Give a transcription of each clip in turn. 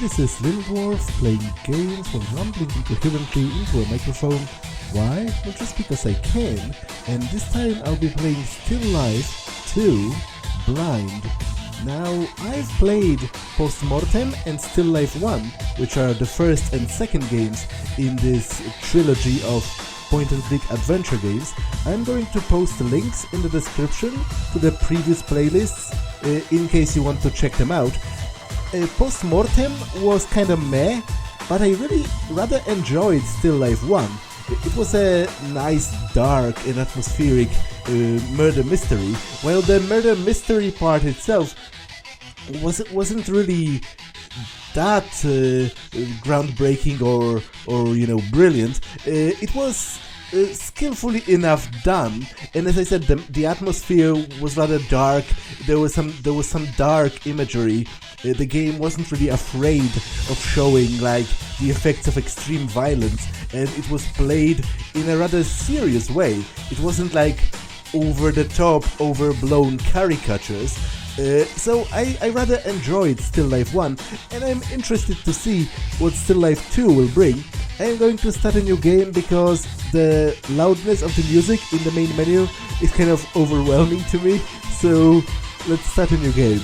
this is Little Dwarf playing games while mumbling incoherently into a microphone. Why? Well, just because I can, and this time I'll be playing Still Life 2 Blind. Now, I've played Post Mortem and Still Life 1, which are the first and second games in this trilogy of point-and-click adventure games. I'm going to post the links in the description to the previous playlists in case you want to check them out. Post Mortem was kinda meh, but I really rather enjoyed Still Life 1. It was a nice, dark and atmospheric murder mystery, while the murder mystery part itself wasn't really that groundbreaking or you know, brilliant. It was skillfully enough done, and as I said, the atmosphere was rather dark. There was some dark imagery. The game wasn't really afraid of showing like the effects of extreme violence, and it was played in a rather serious way. It wasn't like over-the-top, overblown caricatures. So I rather enjoyed Still Life 1, and I'm interested to see what Still Life 2 will bring. I'm going to start a new game because the loudness of the music in the main menu is kind of overwhelming to me, so let's start a new game.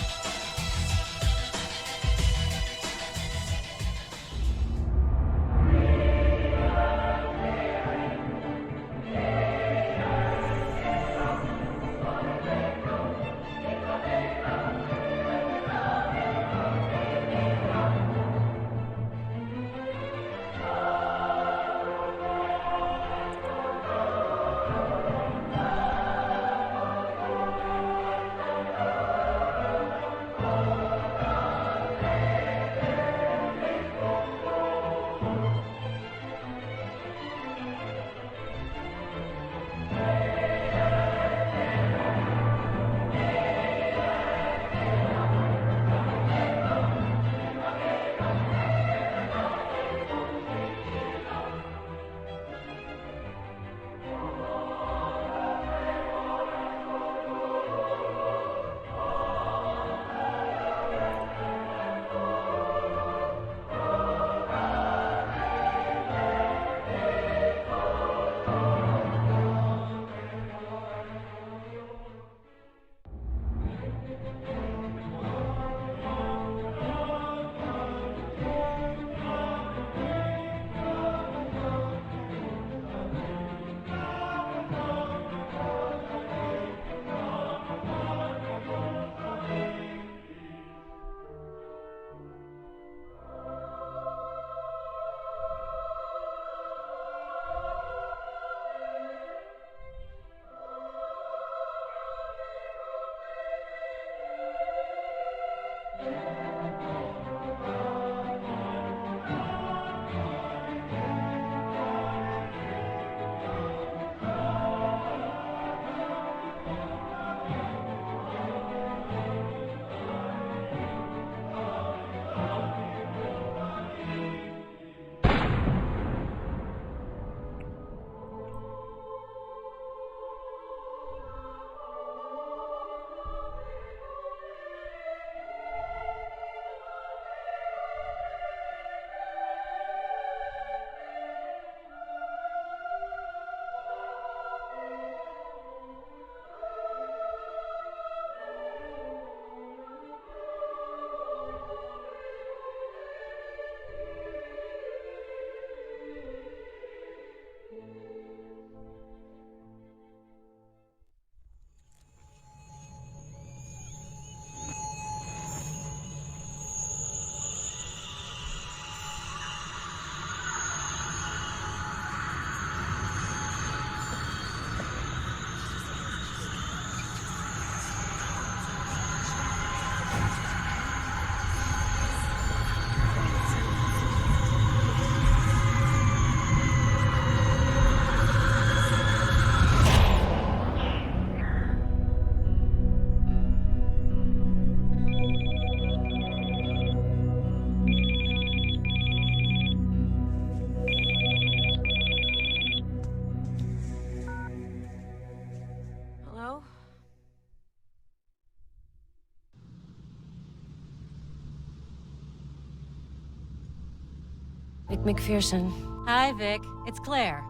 Vic McPherson. Hi, Vic. It's Claire.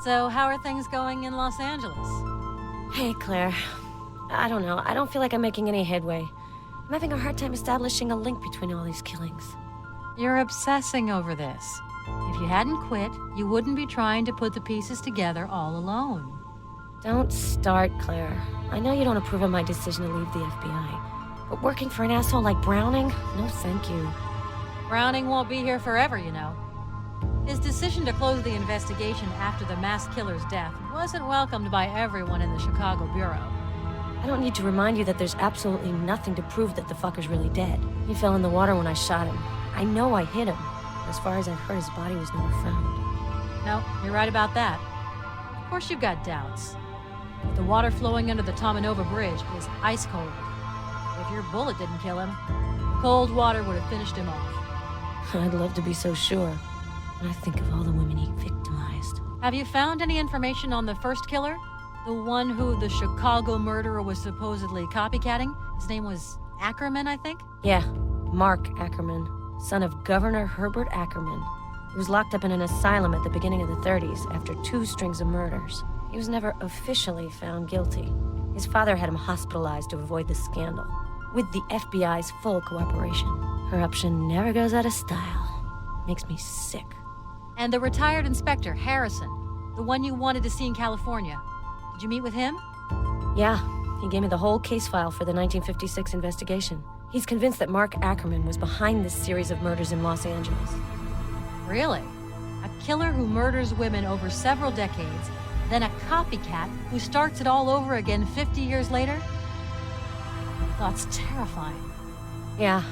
So, how are things going in Los Angeles? Hey, Claire. I don't know. I don't feel like I'm making any headway. I'm having a hard time establishing a link between all these killings. You're obsessing over this. If you hadn't quit, you wouldn't be trying to put the pieces together all alone. Don't start, Claire. I know you don't approve of my decision to leave the FBI. But working for an asshole like Browning? No, thank you. Browning won't be here forever, you know. His decision to close the investigation after the mass killer's death wasn't welcomed by everyone in the Chicago Bureau. I don't need to remind you that there's absolutely nothing to prove that the fucker's really dead. He fell in the water when I shot him. I know I hit him. As far as I've heard, his body was never found. No, you're right about that. Of course you've got doubts. But the water flowing under the Tomanova Bridge is ice cold. If your bullet didn't kill him, the cold water would have finished him off. I'd love to be so sure. When I think of all the women he victimized. Have you found any information on the first killer? The one who the Chicago murderer was supposedly copycatting? His name was Ackerman, I think? Yeah, Mark Ackerman, son of Governor Herbert Ackerman. He was locked up in an asylum at the beginning of the 30s after 2 strings of murders. He was never officially found guilty. His father had him hospitalized to avoid the scandal, with the FBI's full cooperation. Corruption never goes out of style. Makes me sick. And the retired inspector, Harrison, the one you wanted to see in California. Did you meet with him? Yeah, he gave me the whole case file for the 1956 investigation. He's convinced that Mark Ackerman was behind this series of murders in Los Angeles. Really? A killer who murders women over several decades, then a copycat who starts it all over again 50 years later? That's terrifying. Yeah,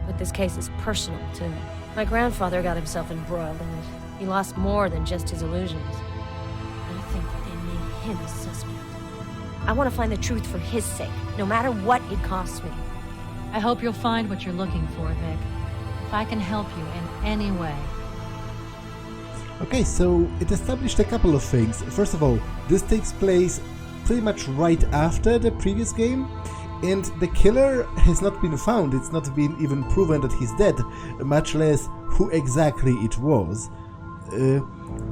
but this case is personal, too. My grandfather got himself embroiled in it. He lost more than just his illusions. I think they made him a suspect. I want to find the truth for his sake, no matter what it costs me. I hope you'll find what you're looking for, Vic. If I can help you in any way. Okay, so it established a couple of things. First of all, this takes place pretty much right after the previous game, and the killer has not been found. It's not been even proven that he's dead, much less who exactly it was.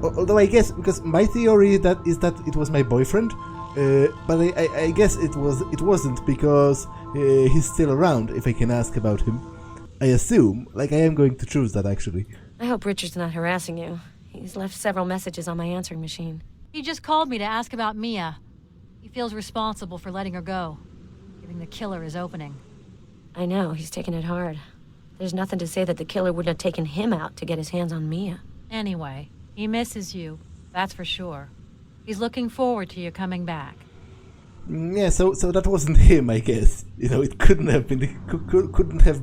Although I guess, because my theory is that it was my boyfriend, but I guess it wasn't, because he's still around, if I can ask about him. I assume, I am going to choose that, actually. I hope Richard's not harassing you. He's left several messages on my answering machine. He just called me to ask about Mia. He feels responsible for letting her go, giving the killer his opening. I know, he's taking it hard. There's nothing to say that the killer wouldn't have taken him out to get his hands on Mia. Anyway, he misses you, that's for sure. He's looking forward to you coming back. Yeah, so that wasn't him, I guess. It couldn't have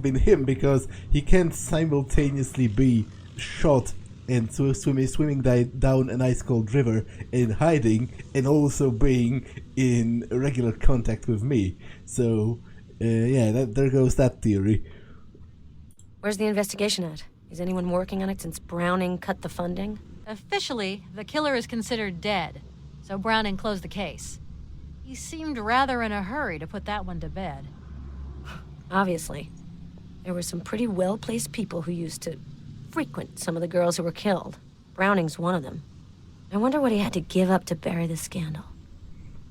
been him, because he can't simultaneously be shot and swimming down an ice-cold river and hiding, and also being in regular contact with me. So, yeah, there goes that theory. Where's the investigation at? Is anyone working on it since Browning cut the funding? Officially, the killer is considered dead, so Browning closed the case. He seemed rather in a hurry to put that one to bed. Obviously. There were some pretty well-placed people who used to frequent some of the girls who were killed. Browning's one of them. I wonder what he had to give up to bury the scandal.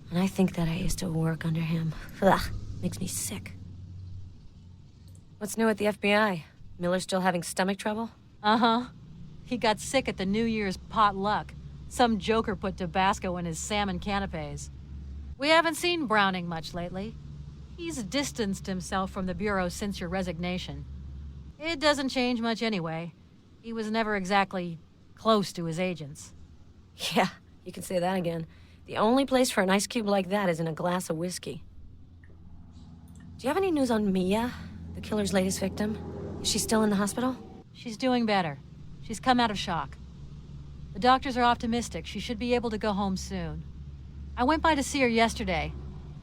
And I think that I used to work under him. Ugh, makes me sick. What's new at the FBI? Miller still having stomach trouble? Uh-huh. He got sick at the New Year's potluck. Some joker put Tabasco in his salmon canapes. We haven't seen Browning much lately. He's distanced himself from the Bureau since your resignation. It doesn't change much anyway. He was never exactly close to his agents. Yeah, you can say that again. The only place for an ice cube like that is in a glass of whiskey. Do you have any news on Mia, the killer's latest victim? Is she still in the hospital? She's doing better. She's come out of shock. The doctors are optimistic she should be able to go home soon. I went by to see her yesterday.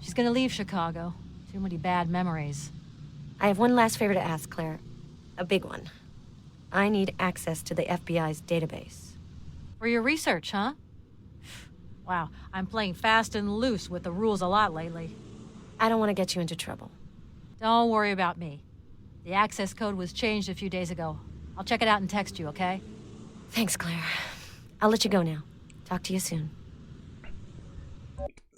She's gonna leave Chicago. Too many bad memories. I have one last favor to ask, Claire. A big one. I need access to the FBI's database. For your research, huh? Wow, I'm playing fast and loose with the rules a lot lately. I don't want to get you into trouble. Don't worry about me. The access code was changed a few days ago. I'll check it out and text you, okay? Thanks, Claire. I'll let you go now. Talk to you soon.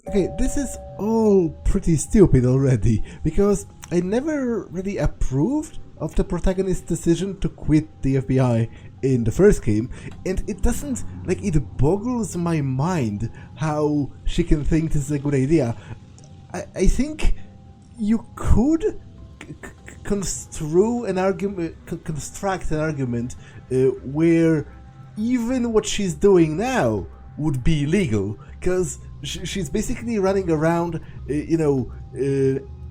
Okay, this is all pretty stupid already, because I never really approved of the protagonist's decision to quit the FBI in the first game, and it doesn't, like, it boggles my mind how she can think this is a good idea. I think you could construct an argument where even what she's doing now would be illegal, because she's basically running around,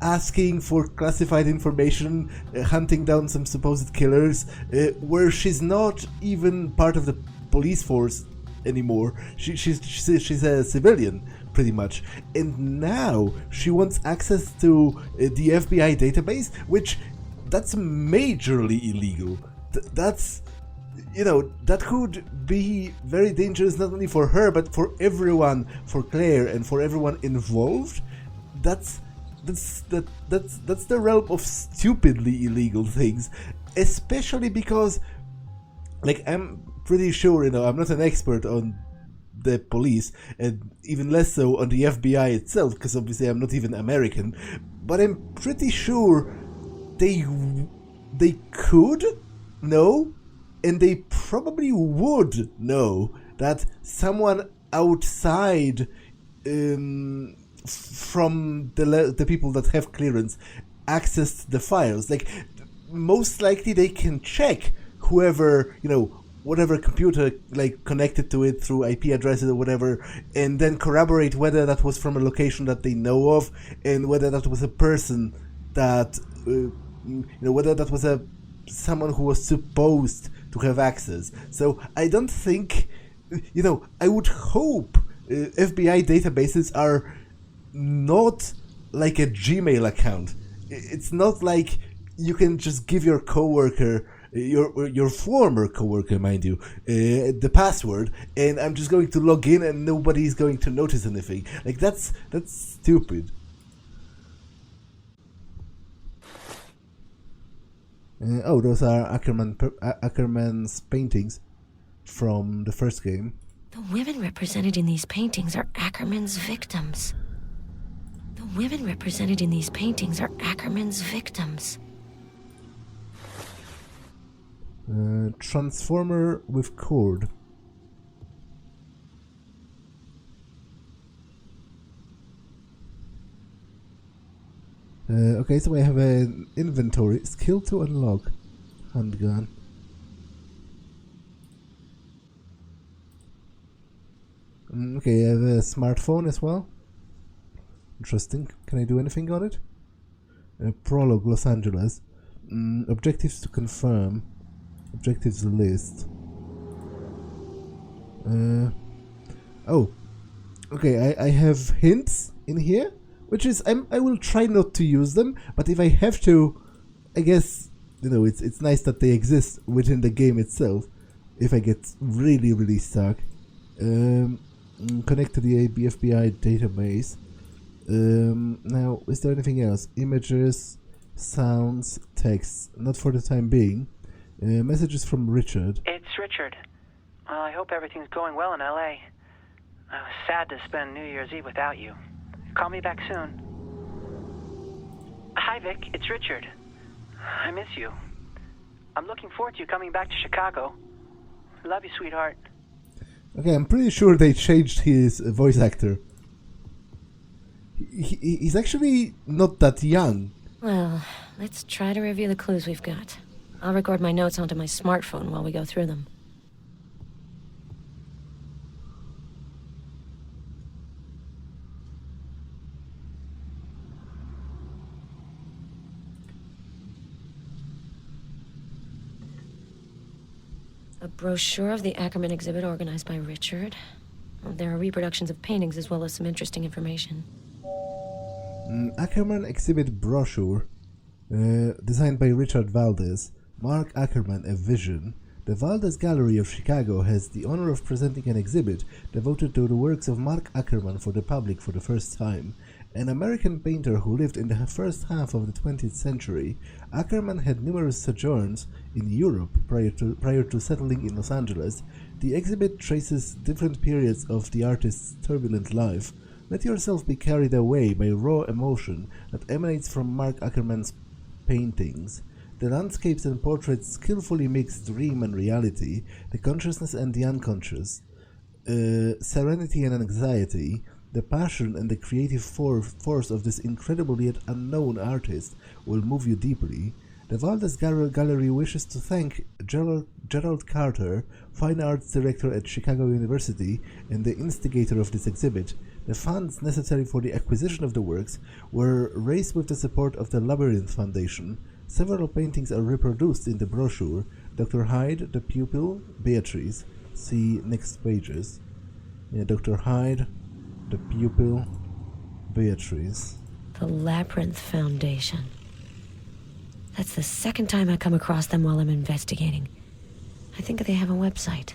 asking for classified information, hunting down some supposed killers, where she's not even part of the police force anymore. She's a civilian, pretty much. And now she wants access to the FBI database, which that's majorly illegal. That could be very dangerous not only for her, but for everyone, for Claire, and for everyone involved. That's the realm of stupidly illegal things, especially because, like, I'm pretty sure, I'm not an expert on the police, and even less so on the FBI itself, because obviously I'm not even American, but I'm pretty sure they could know, and they probably would know, that someone outside from the people that have clearance accessed the files. Like, most likely they can check whoever, whatever computer, like, connected to it through IP addresses or whatever, and then corroborate whether that was from a location that they know of, and whether that was a person that, whether that was someone who was supposed to have access. So I don't think, I would hope FBI databases are not like a Gmail account. It's not like you can just give your coworker, your former coworker, mind you, the password, and I'm just going to log in and nobody's going to notice anything. Like, that's stupid. Those are Ackerman's paintings from the first game. The women represented in these paintings are Ackerman's victims. The women represented in these paintings are Ackerman's victims. Transformer with cord. Okay, so I have an inventory. Skill to unlock. Handgun. Okay, I have a smartphone as well. Interesting. Can I do anything on it? Prologue, Los Angeles. Objectives to confirm. Objectives list. Okay, I have hints in here, which is I will try not to use them, but if I have to, I guess, it's nice that they exist within the game itself. If I get really, really stuck. Connect to the FBI database. Now, is there anything else? Images, sounds, texts. Not for the time being. Messages from Richard. It's Richard. Well, I hope everything's going well in LA. I was sad to spend New Year's Eve without you. Call me back soon. Hi, Vic. It's Richard. I miss you. I'm looking forward to you coming back to Chicago. Love you, sweetheart. Okay, I'm pretty sure they changed his voice actor. He's actually not that young. Well, let's try to review the clues we've got. I'll record my notes onto my smartphone while we go through them. A brochure of the Ackerman exhibit organized by Richard. There are reproductions of paintings as well as some interesting information. Ackerman exhibit brochure, designed by Richard Valdez. Mark Ackerman, A Vision. The Valdez Gallery of Chicago has the honor of presenting an exhibit devoted to the works of Mark Ackerman for the public for the first time. An American painter who lived in the first half of the 20th century, Ackerman had numerous sojourns in Europe prior to settling in Los Angeles. The exhibit traces different periods of the artist's turbulent life. Let yourself be carried away by raw emotion that emanates from Mark Ackerman's paintings. The landscapes and portraits skillfully mix dream and reality, the consciousness and the unconscious, serenity and anxiety. The passion and the creative force of this incredible yet unknown artist will move you deeply. The Valdez Gallery wishes to thank Gerald Carter, Fine Arts Director at Chicago University and the instigator of this exhibit. The funds necessary for the acquisition of the works were raised with the support of the Labyrinth Foundation. Several paintings are reproduced in the brochure. Dr. Hyde, the pupil, Beatrice. See next pages. Yeah, Dr. Hyde, the pupil, Beatrice. The Labyrinth Foundation. That's the second time I come across them while I'm investigating. I think they have a website.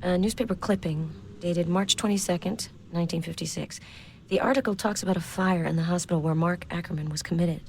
A newspaper clipping dated March 22nd, 1956. The article talks about a fire in the hospital where Mark Ackerman was committed.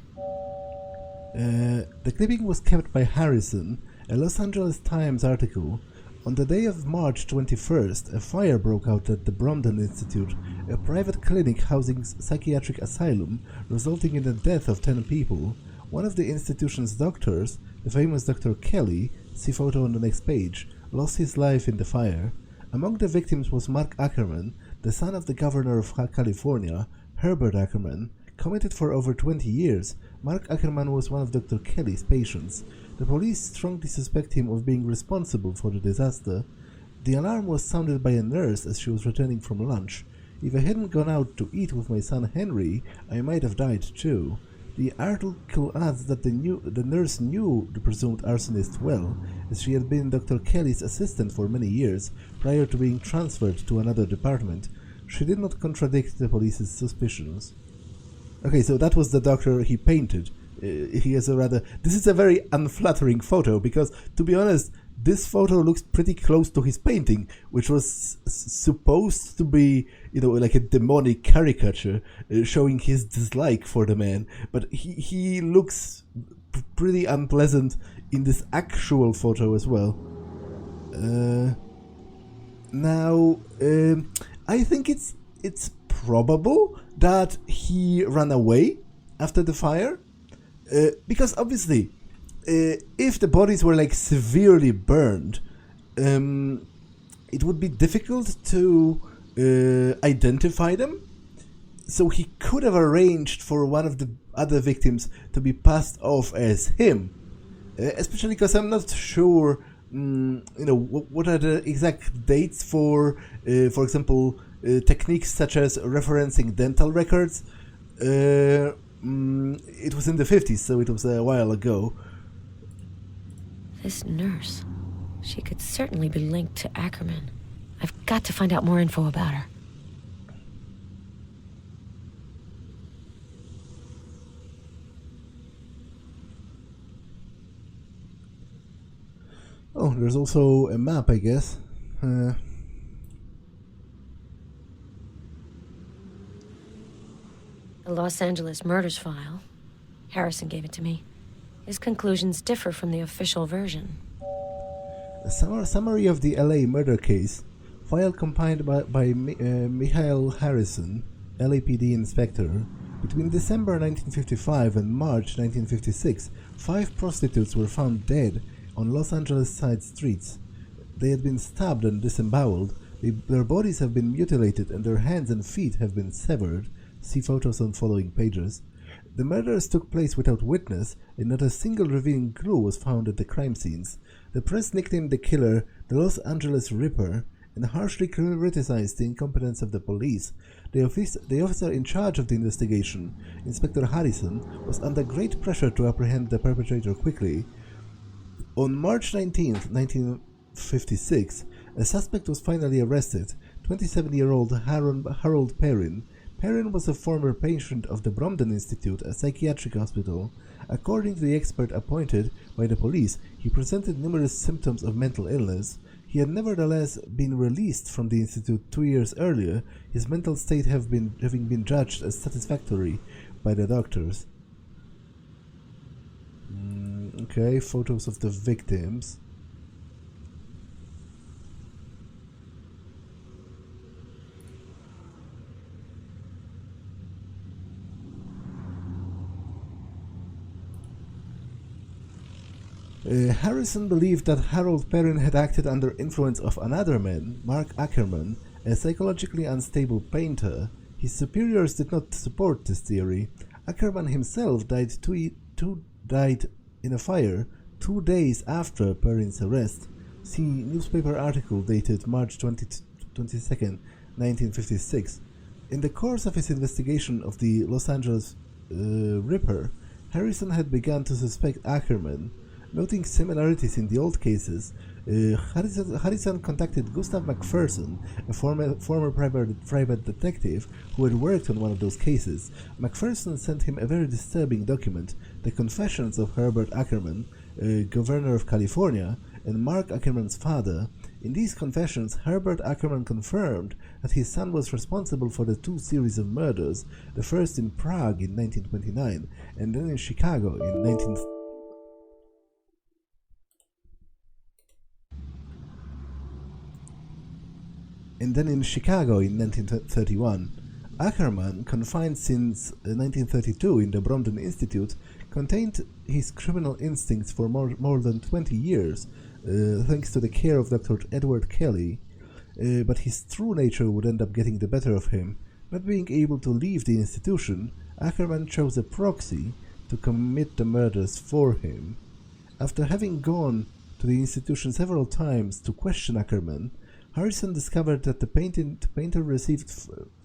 The clipping was kept by Harrison, a Los Angeles Times article. On the day of March 21st, a fire broke out at the Bromden Institute, a private clinic housing psychiatric asylum, resulting in the death of 10 people. One of the institution's doctors, the famous Dr. Kelly, see photo on the next page, lost his life in the fire. Among the victims was Mark Ackerman, the son of the governor of California, Herbert Ackerman. Committed for over 20 years, Mark Ackerman was one of Dr. Kelly's patients. The police strongly suspect him of being responsible for the disaster. The alarm was sounded by a nurse as she was returning from lunch. If I hadn't gone out to eat with my son Henry, I might have died too. The article adds that the nurse knew the presumed arsonist well, as she had been Dr. Kelly's assistant for many years prior to being transferred to another department. She did not contradict the police's suspicions. Okay, so that was the doctor he painted. He has a rather... This is a very unflattering photo, because, to be honest, this photo looks pretty close to his painting, which was supposed to be, like a demonic caricature, showing his dislike for the man. But he looks pretty unpleasant in this actual photo as well. Now, I think it's probable that he ran away after the fire, because obviously if the bodies were severely burned, it would be difficult to identify them, so he could have arranged for one of the other victims to be passed off as him, especially because I'm not sure what are the exact dates for example, techniques such as referencing dental records. It was in the 50s, so it was a while ago. This nurse, she could certainly be linked to Ackerman. I've got to find out more info about her. Oh, there's also a map, I guess. The Los Angeles murders file. Harrison gave it to me. His conclusions differ from the official version. A summary of the LA murder case, file compiled by Michael Harrison, LAPD inspector. Between December 1955 and March 1956, 5 prostitutes were found dead on Los Angeles side streets. They had been stabbed and disemboweled. Their bodies have been mutilated and their hands and feet have been severed. See photos on following pages. The murders took place without witness, and not a single revealing clue was found at the crime scenes. The press nicknamed the killer the Los Angeles Ripper and harshly criticized the incompetence of the police. The officer in charge of the investigation, Inspector Harrison, was under great pressure to apprehend the perpetrator quickly. On March 19, 1956, a suspect was finally arrested, 27-year-old Harold Perrin. Perrin was a former patient of the Bromden Institute, a psychiatric hospital. According to the expert appointed by the police, he presented numerous symptoms of mental illness. He had nevertheless been released from the institute 2 years earlier, his mental state having been judged as satisfactory by the doctors. Okay, photos of the victims. Harrison believed that Harold Perrin had acted under influence of another man, Mark Ackerman, a psychologically unstable painter. His superiors did not support this theory. Ackerman himself died in a fire 2 days after Perrin's arrest. See newspaper article dated March 22nd, 1956. In the course of his investigation of the Los Angeles Ripper, Harrison had begun to suspect Ackerman. Noting similarities in the old cases, Harrison contacted Gustav McPherson, a former private detective who had worked on one of those cases. McPherson sent him a very disturbing document, the confessions of Herbert Ackerman, governor of California, and Mark Ackerman's father. In these confessions, Herbert Ackerman confirmed that his son was responsible for the 2 series of murders, the first in Prague in 1929, and then in Chicago in 1931. Ackerman, confined since 1932 in the Bromden Institute, contained his criminal instincts for more than 20 years, thanks to the care of Dr. Edward Kelly, but his true nature would end up getting the better of him. Not being able to leave the institution, Ackerman chose a proxy to commit the murders for him. After having gone to the institution several times to question Ackerman, Harrison discovered that the painter received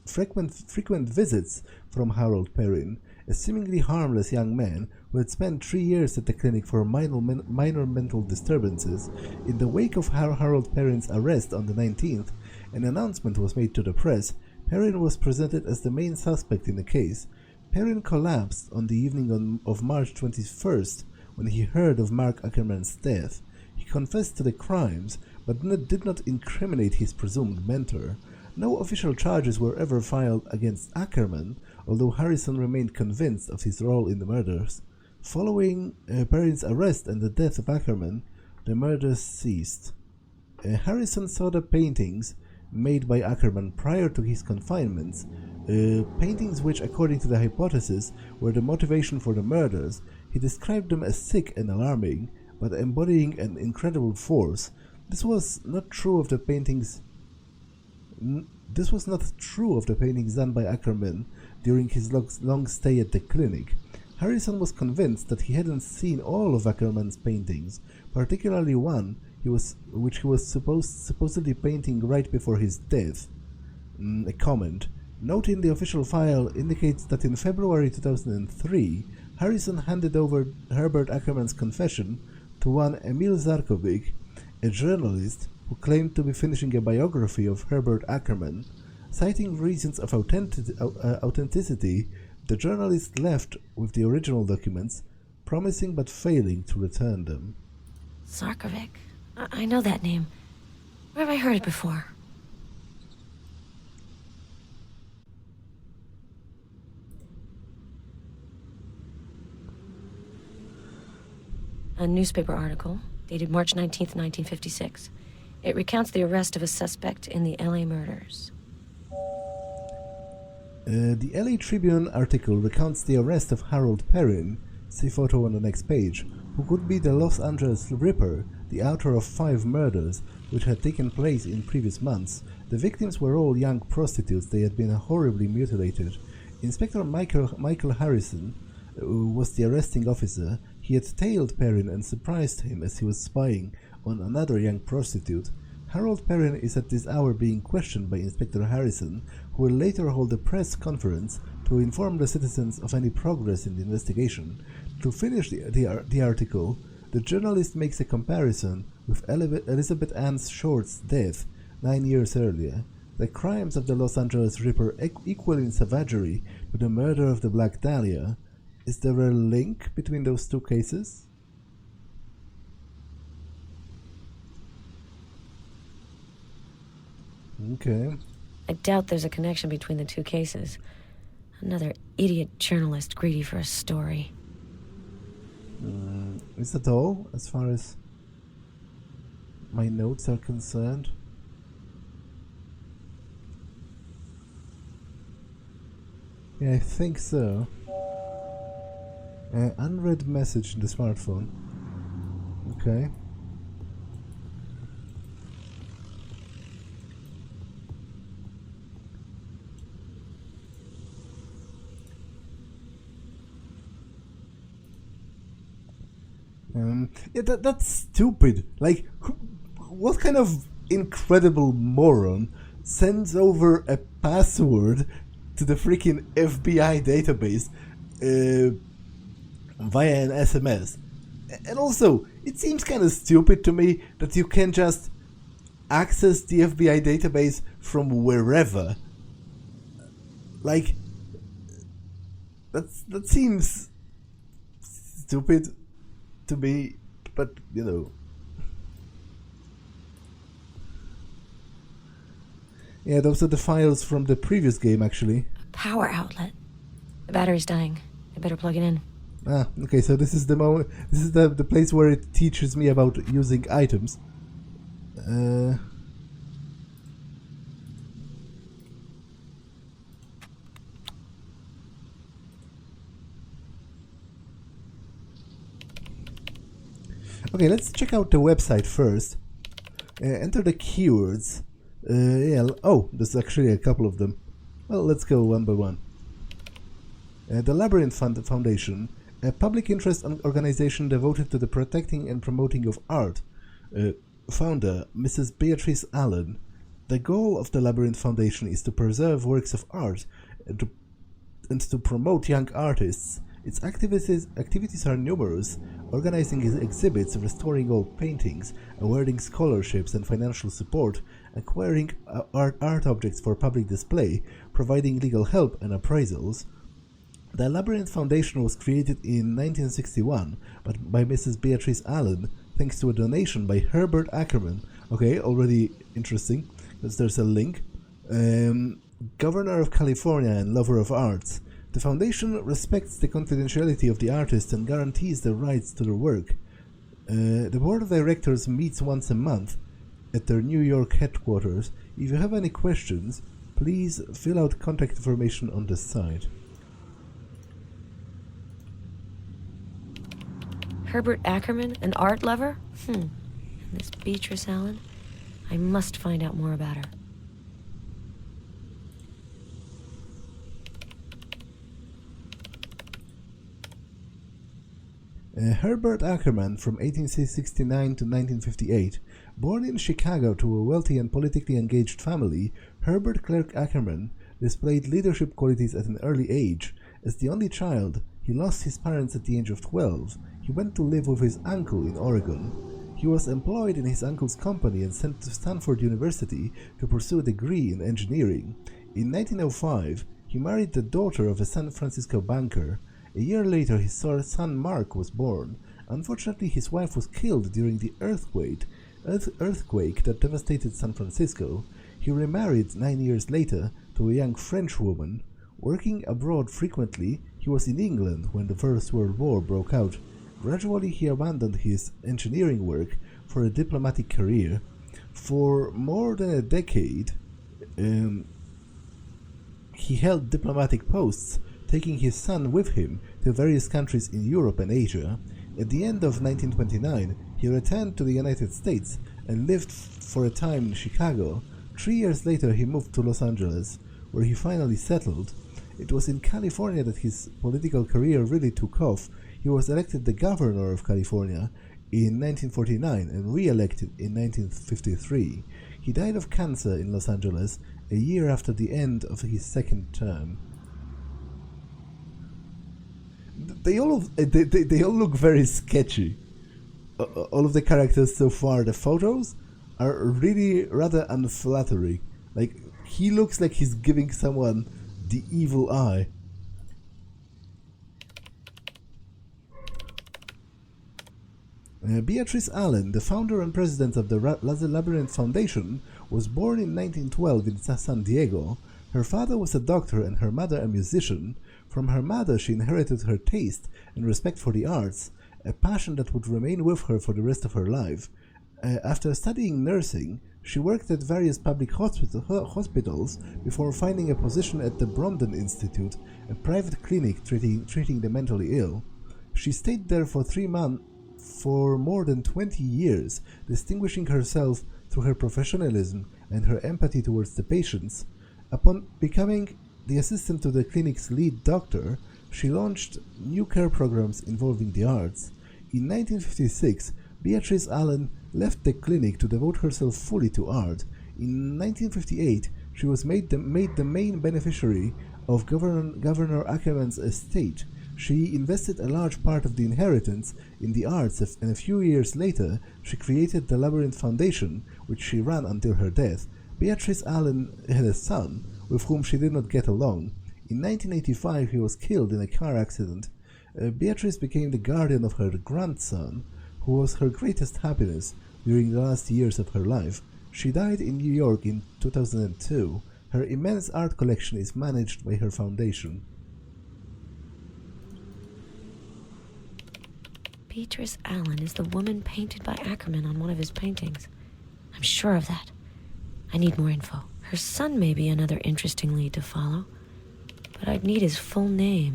frequent visits from Harold Perrin, a seemingly harmless young man who had spent 3 years at the clinic for minor mental disturbances. In the wake of Harold Perrin's arrest on the 19th, an announcement was made to the press. Perrin was presented as the main suspect in the case. Perrin collapsed on the evening of March 21st when he heard of Mark Ackerman's death. He confessed to the crimes, but did not incriminate his presumed mentor. No official charges were ever filed against Ackerman, although Harrison remained convinced of his role in the murders. Following Perrin's arrest and the death of Ackerman, the murders ceased. Harrison saw the paintings made by Ackerman prior to his confinements, paintings which, according to the hypothesis, were the motivation for the murders. He described them as sick and alarming, but embodying an incredible force. This was not true of the paintings done by Ackerman during his long stay at the clinic. Harrison was convinced that he hadn't seen all of Ackerman's paintings, particularly one which he was supposedly painting right before his death. A comment. Note in the official file indicates that in February 2003, Harrison handed over Herbert Ackerman's confession to one Emil Zarkovic, a journalist who claimed to be finishing a biography of Herbert Ackerman. Citing reasons of authenticity, the journalist left with the original documents, promising but failing to return them. Zarkovic. I know that name. Where have I heard it before? A newspaper article dated March 19th, 1956. It recounts the arrest of a suspect in the LA murders. The LA Tribune article recounts the arrest of Harold Perrin, see photo on the next page, who could be the Los Angeles Ripper, the author of 5 murders which had taken place in previous months. The victims were all young prostitutes. They had been horribly mutilated. Inspector Michael Harrison was the arresting officer. He had tailed Perrin and surprised him as he was spying on another young prostitute. Harold Perrin is at this hour being questioned by Inspector Harrison, who will later hold a press conference to inform the citizens of any progress in the investigation. To finish the article, the journalist makes a comparison with Elizabeth Ann Short's death 9 years earlier. the crimes of the Los Angeles Ripper equal in savagery to the murder of the Black Dahlia. Is there a link between those two cases? Okay. I doubt there's a connection between the two cases. Another idiot journalist greedy for a story. Is that all, as far as my notes are concerned? Yeah, I think so. Unread message in the smartphone. Okay. Yeah, that's stupid. Like, what kind of incredible moron sends over a password to the freaking FBI database via an SMS? And also, it seems kind of stupid to me that you can just access the FBI database from wherever. Like, that seems stupid to me, but you know. Yeah, those are the files from the previous game, actually. A power outlet. The battery's dying. I better plug it in. Ah, okay, so this is the moment. This is the place where it teaches me about using items. Okay, let's check out the website first. Enter the keywords. Yeah. Oh, there's actually a couple of them. Well, let's go one by one. The Labyrinth Foundation, a public interest organization devoted to the protecting and promoting of art. Founder, Mrs. Beatrice Allen. The goal of the Labyrinth Foundation is to preserve works of art and to promote young artists. Its activities are numerous, organizing exhibits, restoring old paintings, awarding scholarships and financial support, acquiring art objects for public display, providing legal help and appraisals. The Labyrinth Foundation was created in 1961 by Mrs. Beatrice Allen, thanks to a donation by Herbert Ackerman. Okay, already interesting, because there's a link. Governor of California and lover of arts. The foundation respects the confidentiality of the artists and guarantees the rights to their work. The board of directors meets once a month at their New York headquarters. If you have any questions, please fill out contact information on the site. Herbert Ackerman, an art lover? And this Beatrice Allen? I must find out more about her. Herbert Ackerman, from 1869 to 1958, born in Chicago to a wealthy and politically engaged family, Herbert Clark Ackerman displayed leadership qualities at an early age. As the only child, he lost his parents at the age of 12. He went to live with his uncle in Oregon. He was employed in his uncle's company and sent to Stanford University to pursue a degree in engineering. In 1905, he married the daughter of a San Francisco banker. A year later, his son Mark was born. Unfortunately, his wife was killed during the earthquake that devastated San Francisco. He remarried 9 years later to a young French woman. Working abroad frequently, he was in England when the First World War broke out. Gradually, he abandoned his engineering work for a diplomatic career. For more than a decade, he held diplomatic posts, taking his son with him to various countries in Europe and Asia. At the end of 1929, he returned to the United States and lived for a time in Chicago. 3 years later, he moved to Los Angeles, where he finally settled. It was in California that his political career really took off. He was elected the governor of California in 1949 and re-elected in 1953. He died of cancer in Los Angeles a year after the end of his second term. They all look very sketchy. All of the characters so far. The photos are really rather unflattering. Like, He looks like he's giving someone the evil eye. Beatrice Allen, the founder and president of the Labyrinth Foundation, was born in 1912 in San Diego. Her father was a doctor and her mother a musician. From her mother she inherited her taste and respect for the arts, a passion that would remain with her for the rest of her life. After studying nursing, she worked at various public hospitals before finding a position at the Bromden Institute, a private clinic treating the mentally ill. She stayed there for more than 20 years, distinguishing herself through her professionalism and her empathy towards the patients. Upon becoming the assistant to the clinic's lead doctor, she launched new care programs involving the arts. In 1956, Beatrice Allen left the clinic to devote herself fully to art. In 1958, she was made the main beneficiary of Governor Ackerman's estate. She invested a large part of the inheritance in the arts, and a few years later she created the Labyrinth Foundation, which she ran until her death. Beatrice Allen had a son, with whom she did not get along. In 1985 he was killed in a car accident. Beatrice became the guardian of her grandson, who was her greatest happiness during the last years of her life. She died in New York in 2002. Her immense art collection is managed by her foundation. Beatrice Allen is the woman painted by Ackerman on one of his paintings. I'm sure of that. I need more info. Her son may be another interesting lead to follow, but I'd need his full name.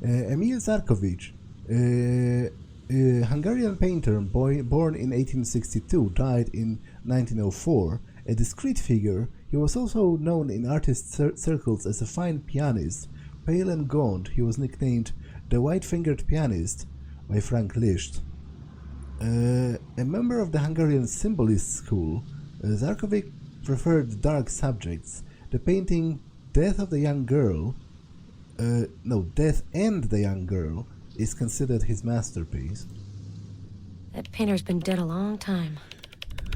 Emil Zarkovich, a Hungarian painter born in 1862, died in 1904. A discreet figure, he was also known in artist circles as a fine pianist. Pale and gaunt, he was nicknamed the White-Fingered Pianist by Frank Liszt. A member of the Hungarian Symbolist school, Zarkovich preferred dark subjects. The painting Death and the Young Girl is considered his masterpiece. That painter's been dead a long time.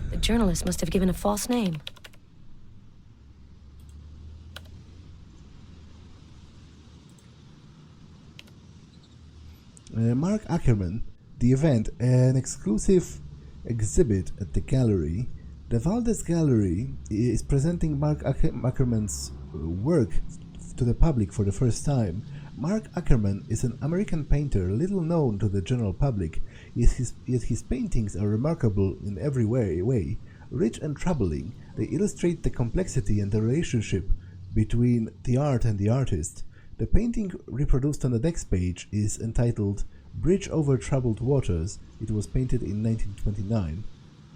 The journalist must have given a false name. Mark Ackerman, The Event, an exclusive exhibit at the gallery. The Valdez Gallery is presenting Mark Ackerman's work to the public for the first time. Mark Ackerman is an American painter little known to the general public, yet his paintings are remarkable in every way. Rich and troubling, they illustrate the complexity and the relationship between the art and the artist. The painting reproduced on the next page is entitled Bridge Over Troubled Waters. It was painted in 1929.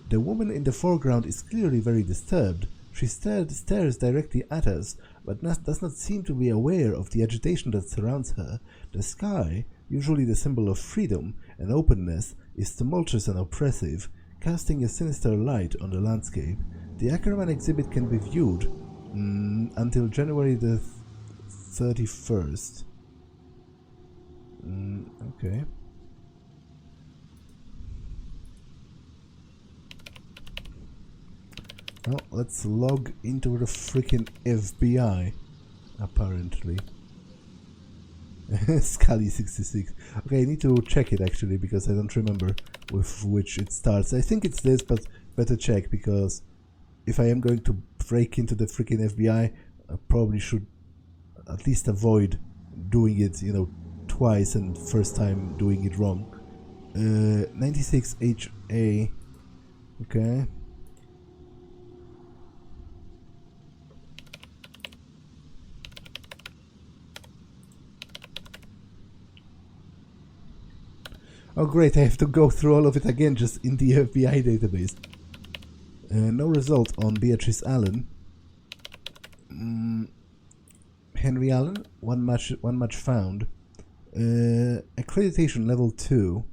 The woman in the foreground is clearly very disturbed. She stares directly at us, but does not seem to be aware of the agitation that surrounds her. The sky, usually the symbol of freedom and openness, is tumultuous and oppressive, casting a sinister light on the landscape. The Ackerman exhibit can be viewed until January the 31st. Okay. Well, let's log into the freaking FBI, apparently. Scully 66. Okay, I need to check it actually, because I don't remember with which it starts. I think it's this, but better check, because if I am going to break into the freaking FBI, I probably should at least avoid doing it, twice and first time doing it wrong. 96HA. Okay. Oh great, I have to go through all of it again just in the FBI database. No result on Beatrice Allen. Henry Allen, one match found. Accreditation level 2.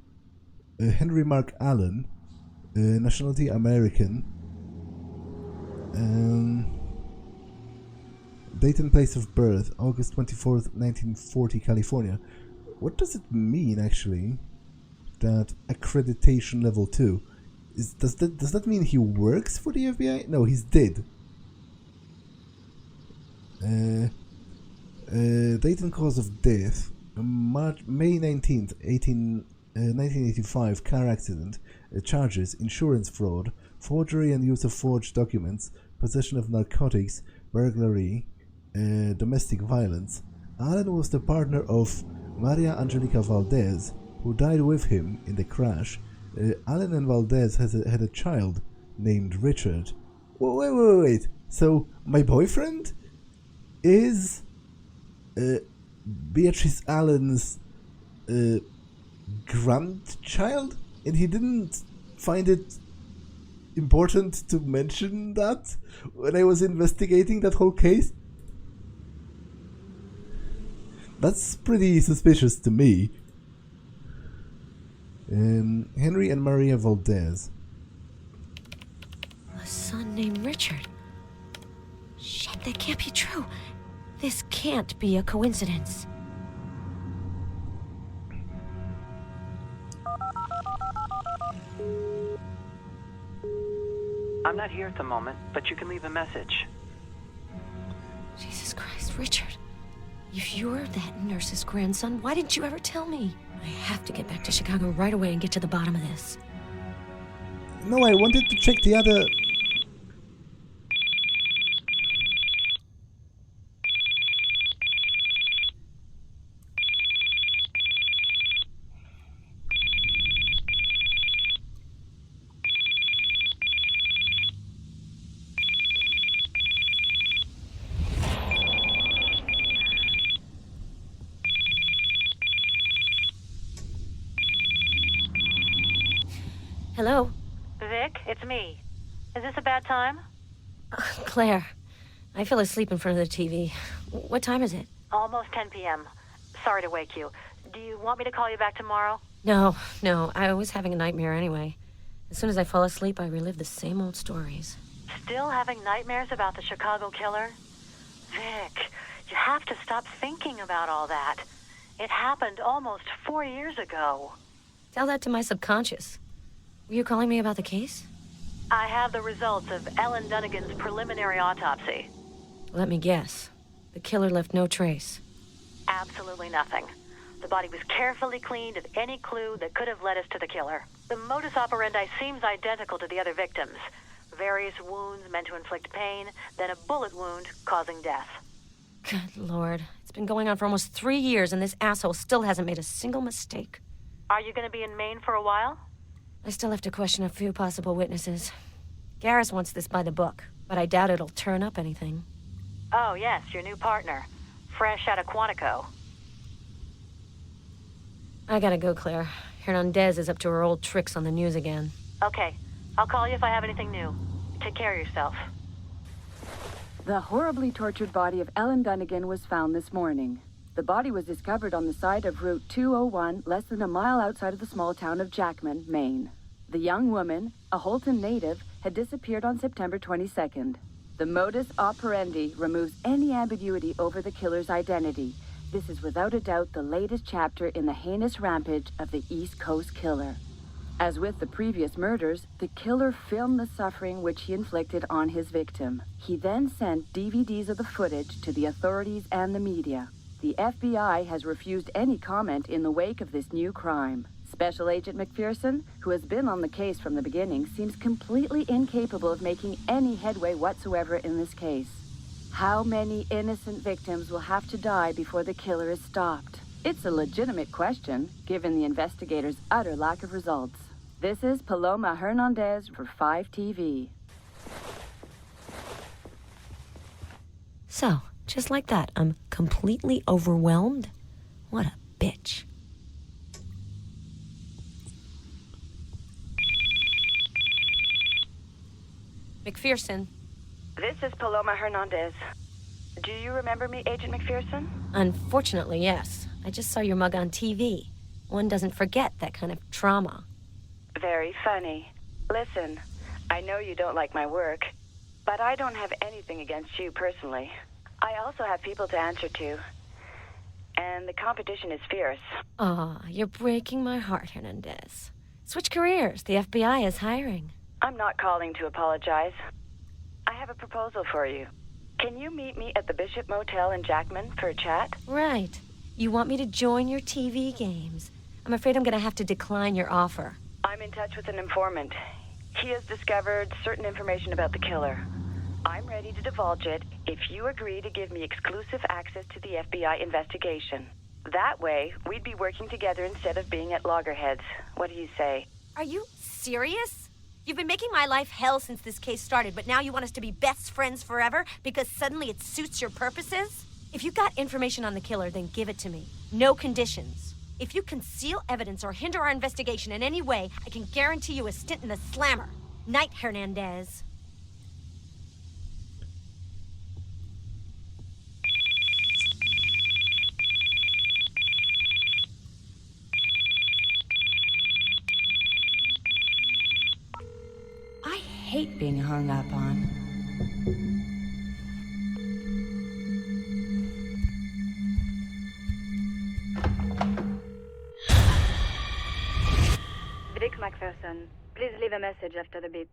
Henry Mark Allen, nationality American. Date and place of birth, August 24th, 1940, California. What does it mean actually? that accreditation level 2. Does that mean he works for the FBI? No, he's dead. Date and cause of death: May 19th, 1985, car accident. Charges: insurance fraud, forgery and use of forged documents, possession of narcotics, burglary, domestic violence. Allen was the partner of Maria Angelica Valdez, who died with him in the crash. Allen and Valdez had a child named Richard. Wait. So my boyfriend is Beatrice Allen's grandchild, and he didn't find it important to mention that when I was investigating that whole case? That's pretty suspicious to me. Henry and Maria Valdez. A son named Richard. Shit, that can't be true. This can't be a coincidence. I'm not here at the moment, but you can leave a message. Jesus Christ, Richard. If you're that nurse's grandson, why didn't you ever tell me? I have to get back to Chicago right away and get to the bottom of this. No, I wanted to check the other... Hello? Vic, it's me. Is this a bad time? Claire, I fell asleep in front of the TV. What time is it? Almost 10 p.m. Sorry to wake you. Do you want me to call you back tomorrow? No, I was having a nightmare anyway. As soon as I fall asleep, I relive the same old stories. Still having nightmares about the Chicago killer? Vic, you have to stop thinking about all that. It happened almost 4 years ago. Tell that to my subconscious. Were you calling me about the case? I have the results of Ellen Dunnigan's preliminary autopsy. Let me guess. The killer left no trace. Absolutely nothing. The body was carefully cleaned of any clue that could have led us to the killer. The modus operandi seems identical to the other victims. Various wounds meant to inflict pain, then a bullet wound causing death. Good Lord. It's been going on for almost 3 years, and this asshole still hasn't made a single mistake. Are you going to be in Maine for a while? I still have to question a few possible witnesses. Garrus wants this by the book, but I doubt it'll turn up anything. Oh, yes, your new partner. Fresh out of Quantico. I gotta go, Claire. Hernandez is up to her old tricks on the news again. Okay. I'll call you if I have anything new. Take care of yourself. The horribly tortured body of Ellen Dunnigan was found this morning. The body was discovered on the side of Route 201, less than a mile outside of the small town of Jackman, Maine. The young woman, a Holton native, had disappeared on September 22nd. The modus operandi removes any ambiguity over the killer's identity. This is without a doubt the latest chapter in the heinous rampage of the East Coast Killer. As with the previous murders, the killer filmed the suffering which he inflicted on his victim. He then sent DVDs of the footage to the authorities and the media. The FBI has refused any comment in the wake of this new crime. Special Agent McPherson, who has been on the case from the beginning, seems completely incapable of making any headway whatsoever in this case. How many innocent victims will have to die before the killer is stopped? It's a legitimate question, given the investigators' utter lack of results. This is Paloma Hernandez for 5TV. So, just like that, I'm completely overwhelmed? What a bitch. McPherson. This is Paloma Hernandez. Do you remember me, Agent McPherson? Unfortunately, yes. I just saw your mug on TV. One doesn't forget that kind of trauma. Very funny. Listen, I know you don't like my work, but I don't have anything against you personally. I also have people to answer to. and the competition is fierce. Aw, you're breaking my heart, Hernandez. Switch careers. The FBI is hiring. I'm not calling to apologize. I have a proposal for you. Can you meet me at the Bishop Motel in Jackman for a chat? Right. You want me to join your TV games. I'm afraid I'm gonna have to decline your offer. I'm in touch with an informant. He has discovered certain information about the killer. I'm ready to divulge it if you agree to give me exclusive access to the FBI investigation. That way, we'd be working together instead of being at loggerheads. What do you say? Are you serious? You've been making my life hell since this case started, but now you want us to be best friends forever because suddenly it suits your purposes? If you got information on the killer, then give it to me. No conditions. If you conceal evidence or hinder our investigation in any way, I can guarantee you a stint in the slammer. Night, Hernandez. I hate being hung up on. Vic McPherson, please leave a message after the beep.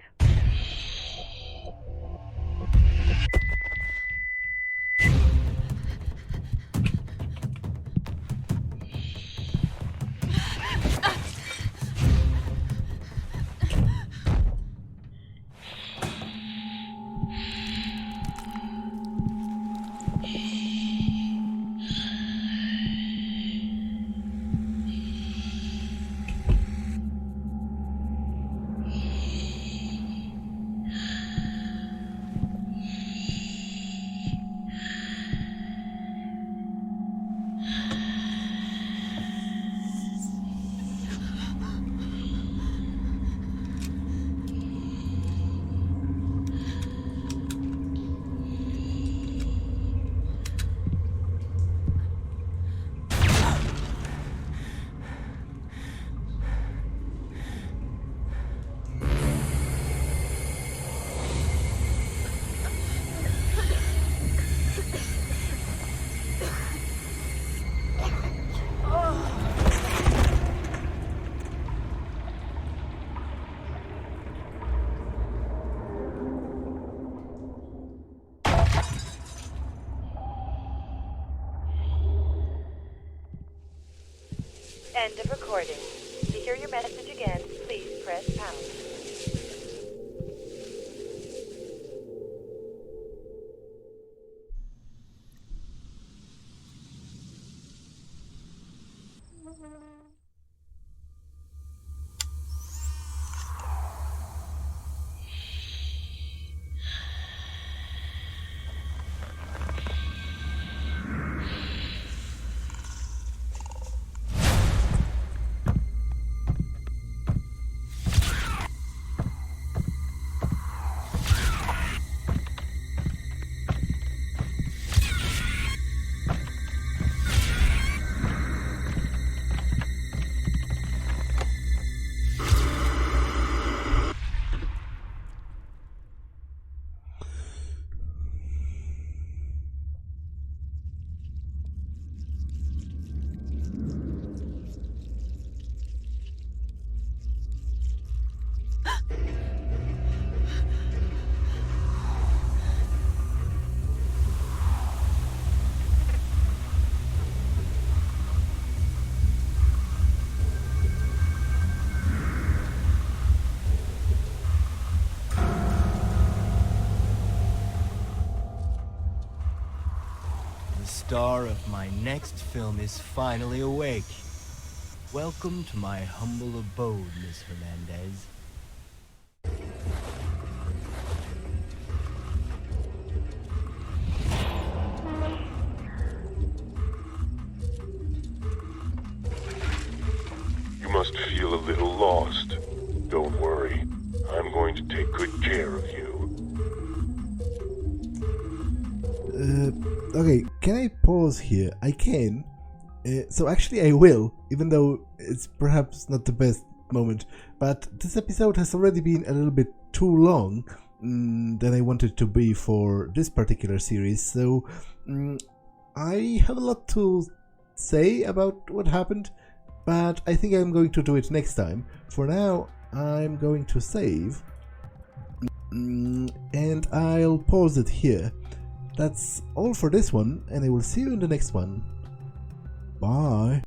End of recording. To hear your message again, please press pound. The star of my next film is finally awake. Welcome to my humble abode, Miss Hernandez. You must feel a little lost. Don't worry. I'm going to take good care of you. Okay, can I pause here? I can. So actually I will, even though it's perhaps not the best moment. But this episode has already been a little bit too long than I wanted to be for this particular series. So I have a lot to say about what happened, but I think I'm going to do it next time. For now, I'm going to save, and I'll pause it here. That's all for this one, and I will see you in the next one. Bye.